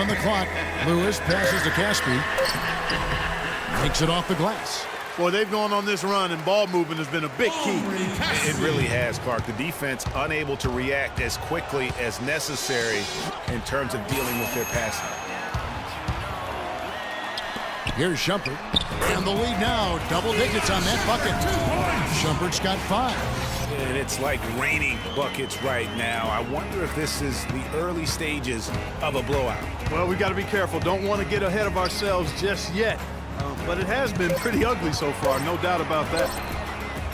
on the clock. Lewis passes to Caspi. Makes it off the glass. Boy, they've gone on this run, and ball movement has been a big key. It really has, Clark. The defense unable to react as quickly as necessary in terms of dealing with their passing. Here's Shumpert. And the lead now, double digits on that bucket. Shumpert's got 5. And it's like raining buckets right now. I wonder if this is the early stages of a blowout. Well, we got to be careful. Don't want to get ahead of ourselves just yet. But it has been pretty ugly so far, no doubt about that.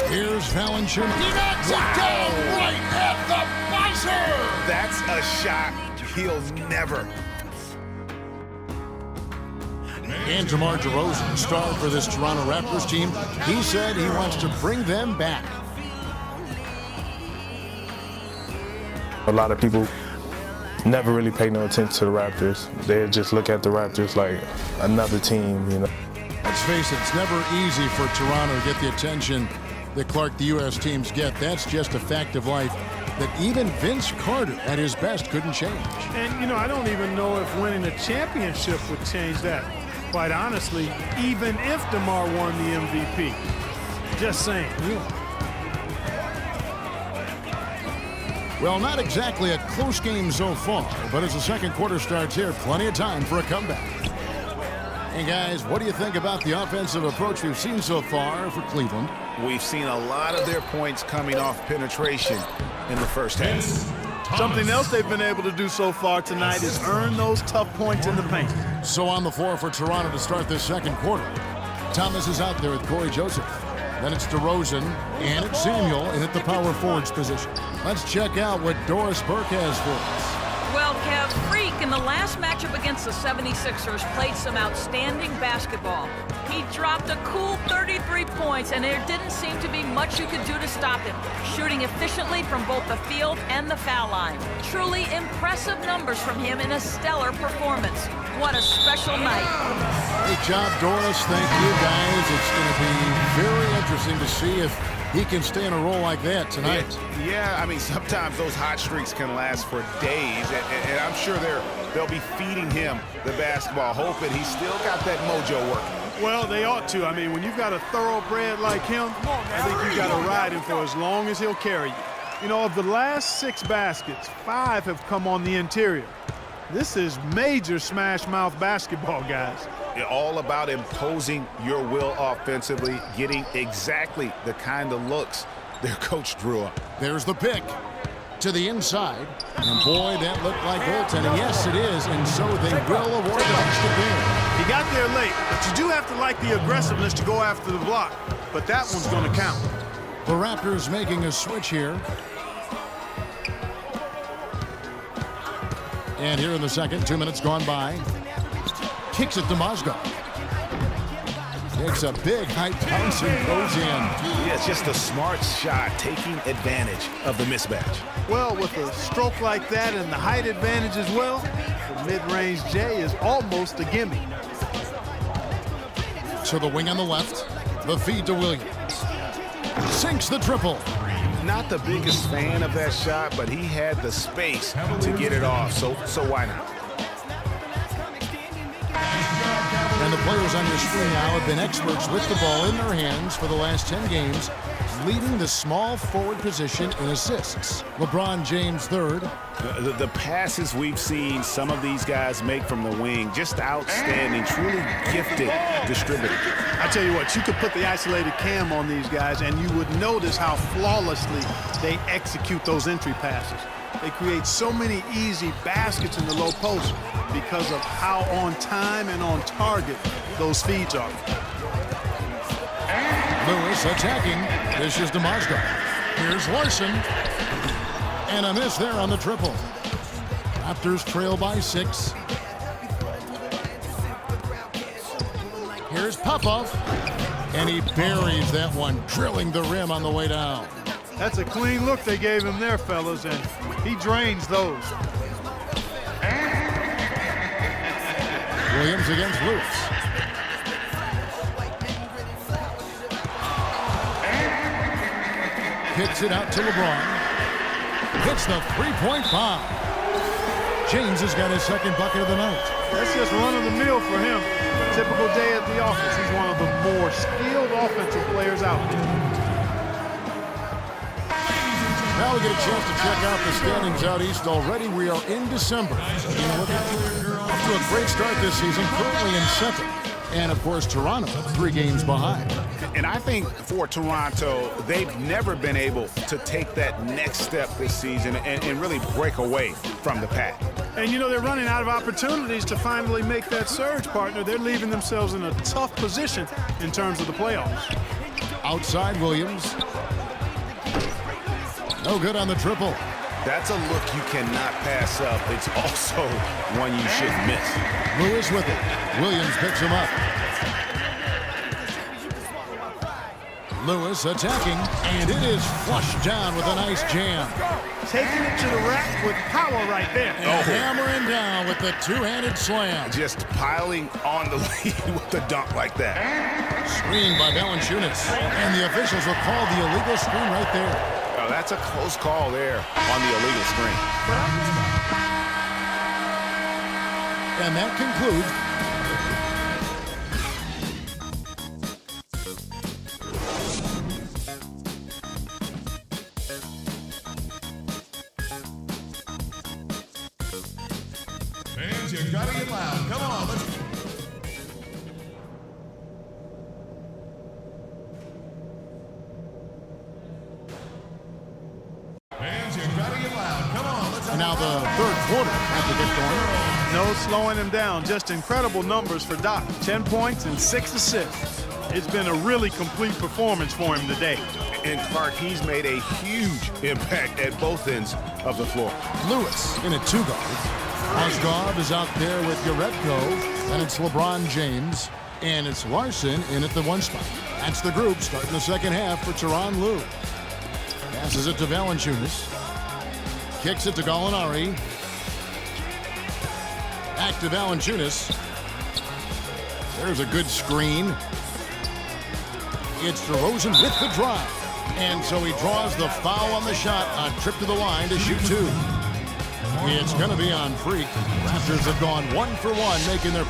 Here's Valanciunas. He knocks it down right at the buzzer! That's a shot he'll never. And DeMar DeRozan, star for this Toronto Raptors team, he said he wants to bring them back. A lot of people never really pay no attention to the Raptors. They just look at the Raptors like another team, you know. Let's face it, it's never easy for Toronto to get the attention that Clark, the U.S. teams get. That's just a fact of life that even Vince Carter at his best couldn't change. And, you know, I don't even know if winning a championship would change that. Quite honestly, even if DeMar won the MVP. Just saying. Well, not exactly a close game so far, but as the second quarter starts here, plenty of time for a comeback. And guys, what do you think about the offensive approach we've seen so far for Cleveland? We've seen a lot of their points coming off penetration in the first half. Something else they've been able to do so far tonight is earn those tough points in the paint. So on the floor for Toronto to start this second quarter. Thomas is out there with Corey Joseph. Then it's DeRozan and it's Samuel in at the power forwards position. Let's check out what Doris Burke has for us. Well, Kev, Freak in the last matchup against the 76ers played some outstanding basketball. He dropped a cool 33 points, and there didn't seem to be much you could do to stop him, shooting efficiently from both the field and the foul line. Truly impressive numbers from him in a stellar performance. What a special night. Great job, Doris. Thank you, guys. It's going to be very interesting to see if he can stay in a role like that tonight. Yeah, I mean, sometimes those hot streaks can last for days, and I'm sure they'll be feeding him the basketball, hoping he's still got that mojo working. Well, they ought to. I mean, when you've got a thoroughbred like him, I think you got to ride him for as long as he'll carry you. You know, of the last 6 baskets, 5 have come on the interior. This is major smash mouth basketball, guys. All about imposing your will offensively, getting exactly the kind of looks their coach drew up. There's the pick to the inside. And boy, that looked like goaltending. Yes, it is. And so they will award the extra game. He got there late, but you do have to like the aggressiveness to go after the block. But that one's going to count. The Raptors making a switch here. And here in the second, 2 minutes gone by. Kicks it to Mozgov. Takes a big high bounce and goes in. Yeah, it's just a smart shot, taking advantage of the mismatch. Well, with a stroke like that and the height advantage as well, the mid-range J is almost a gimme. So the wing on the left, the feed to Williams. Sinks the triple. Not the biggest fan of that shot, but he had the space to get it off, so why not? And the players on your screen now have been experts with the ball in their hands for the last 10 games, leading the small forward position in assists. LeBron James third. The passes we've seen some of these guys make from the wing, just outstanding, truly gifted distributor. I tell you what, you could put the isolated cam on these guys and you would notice how flawlessly they execute those entry passes. They create so many easy baskets in the low post because of how on time and on target those feeds are. Lewis attacking. This is Mozgov. Here's Larson. And a miss there on the triple. Raptors trail by 6. Here's Popov. And he buries that one, drilling the rim on the way down. That's a clean look they gave him there, fellas, and he drains those. Williams against Lewis. Hits it out to LeBron. Hits the three-point bomb. James has got his second bucket of the night. That's just run-of-the-mill for him. Typical day at the office. He's one of the more skilled offensive players out there. Now we get a chance to check out the standings out east. Already we are in December. So you look off to a great start this season, currently in second. And, of course, Toronto 3 games behind. And I think for Toronto, they've never been able to take that next step this season and really break away from the pack. And, you know, they're running out of opportunities to finally make that surge, partner. They're leaving themselves in a tough position in terms of the playoffs. Outside Williams. No good on the triple. That's a look you cannot pass up. It's also one you shouldn't miss. Lewis with it. Williams picks him up. Lewis attacking, and it is flushed down with a nice jam. Taking it to the rack with power right there. And hammering down with the two-handed slam. Just piling on the lead with the dunk like that. Screened by Valanciunas. And the officials will call the illegal screen right there. Oh, that's a close call there on the illegal screen. And that concludes. Fans, you gotta get loud. Come on, let's. Fans, you gotta get loud. Come on, let's. And now the third quarter has to get going. No slowing him down. Just incredible numbers for Doc. 10 points and 6 assists. It's been a really complete performance for him today. And Clark, he's made a huge impact at both ends of the floor. Lewis in a 2-guard. Mozgov is out there with Yaretko. And it's LeBron James. And it's Larson in at the 1 spot. That's the group starting the second half for Tyronn Lue. Passes it to Valanciunas. Kicks it to Gallinari. Back to Valanciunas. There's a good screen. It's DeRozan with the drive. And so he draws the foul on the shot on trip to the line to shoot 2. It's going to be on Freak. Raptors have gone 1 for 1, making their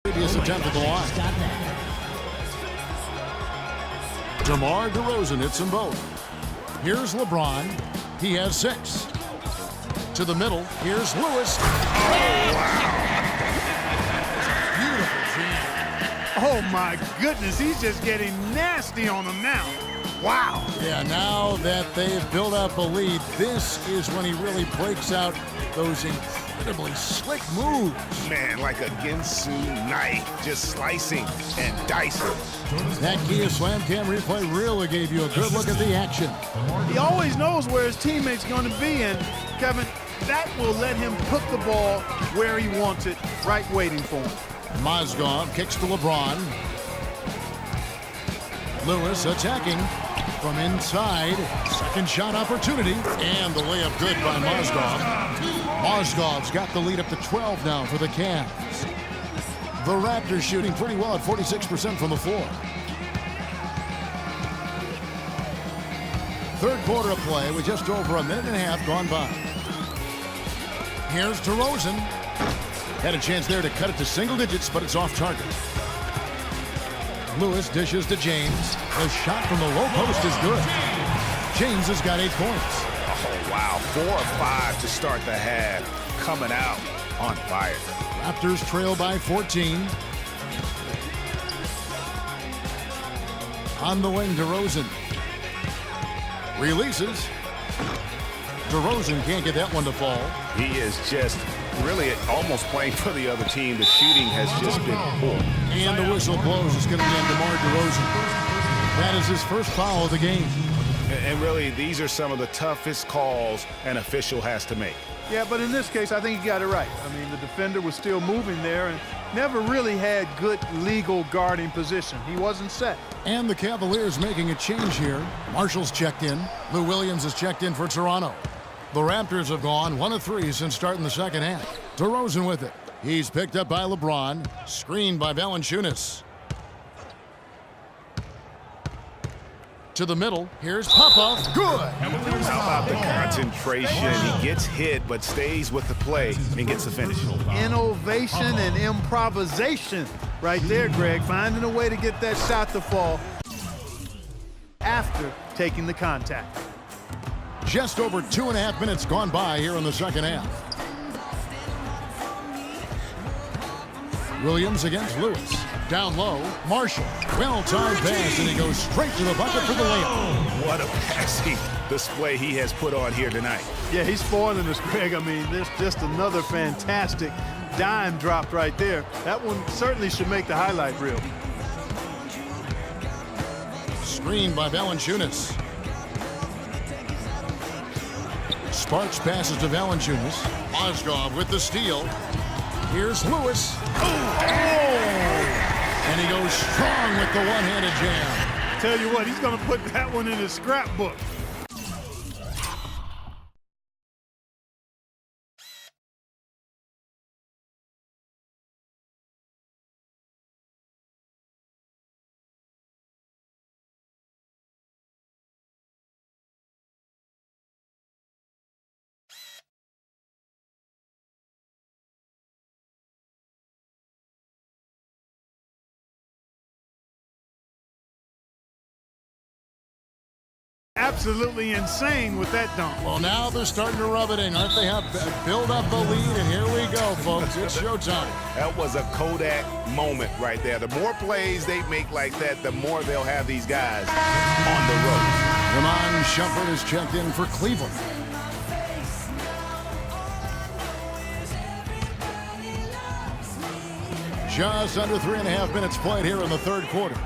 previous attempt at the line. DeMar DeRozan hits them both. Here's LeBron. He has 6. To the middle. Here's Lewis. Beautiful jam. Oh, my goodness. He's just getting nasty on them now. Wow. Yeah, now that they've built up a lead, this is when he really breaks out those incredibly slick moves. Man, like a Ginsu knife, just slicing and dicing. That Kia Slam Cam replay really gave you a good look at the action. He always knows where his teammate's going to be, and Kevin, that will let him put the ball where he wants it, right waiting for him. Mozgov kicks to LeBron. Lewis attacking from inside. Second shot opportunity, and the layup good by Mozgov. Mozgov's got the lead up to 12 now for the Cavs. The Raptors shooting pretty well at 46% from the floor. Third quarter of play with just over a minute and a half gone by. Here's DeRozan. Had a chance there to cut it to single digits, but it's off target. Lewis dishes to James. The shot from the low post is good. James has got 8 points. Oh, wow. 4 of 5 to start the half. Coming out on fire. Raptors trail by 14. On the wing, DeRozan. Releases. DeRozan can't get that one to fall. He is just really almost playing for the other team. The shooting has just been poor. And the whistle blows. It's going to be on DeMar DeRozan. That is his first foul of the game. And really, these are some of the toughest calls an official has to make. Yeah, but in this case, I think he got it right. I mean, the defender was still moving there and never really had good legal guarding position. He wasn't set. And the Cavaliers making a change here. Marshall's checked in. Lou Williams has checked in for Toronto. The Raptors have gone 1 of 3 since starting the second half. DeRozan with it. He's picked up by LeBron. Screened by Valanciunas. To the middle. Here's Popov. Good. How about the concentration? He gets hit, but stays with the play and gets the finish. Innovation and improvisation right there, Greg. Finding a way to get that shot to fall after taking the contact. Just over 2.5 minutes gone by here in the second half. Williams against Lewis. Down low, Marshall. Well-timed pass, and he goes straight to the bucket for the layup. What a passing display he has put on here tonight. Yeah, he's spoiling us, Greg. I mean, there's just another fantastic dime dropped right there. That one certainly should make the highlight reel. Screened by Valanciunas. Sparks passes to Valanciunas. Mozgov with the steal. Here's Lewis. And he goes strong with the one-handed jam. Tell you what, he's going to put that one in his scrapbook. Absolutely insane with that dunk. Well, now they're starting to rub it in. Aren't they? Have build up the lead, and here we go, folks. It's showtime. That was a Kodak moment right there. The more plays they make like that, the more they'll have these guys on the road. Ramon Shumpert is checked in for Cleveland. Just under 3.5 minutes played here in the third quarter.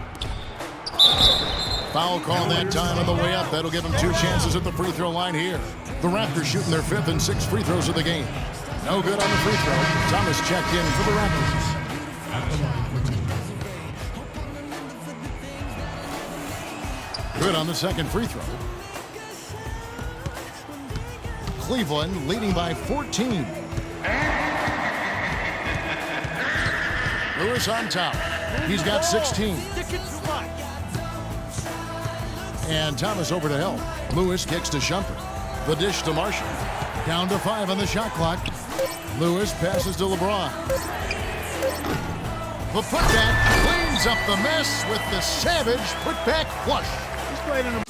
Foul call that time on the way up. That'll give them 2 chances at the free throw line here. The Raptors shooting their 5th and 6th free throws of the game. No good on the free throw. Thomas checked in for the Raptors. Good on the second free throw. Cleveland leading by 14. Lewis on top. He's got 16. And Thomas over to help. Lewis kicks to Shumpert. The dish to Marshall. Down to 5 on the shot clock. Lewis passes to LeBron. The putback cleans up the mess with the savage putback flush. He's played in a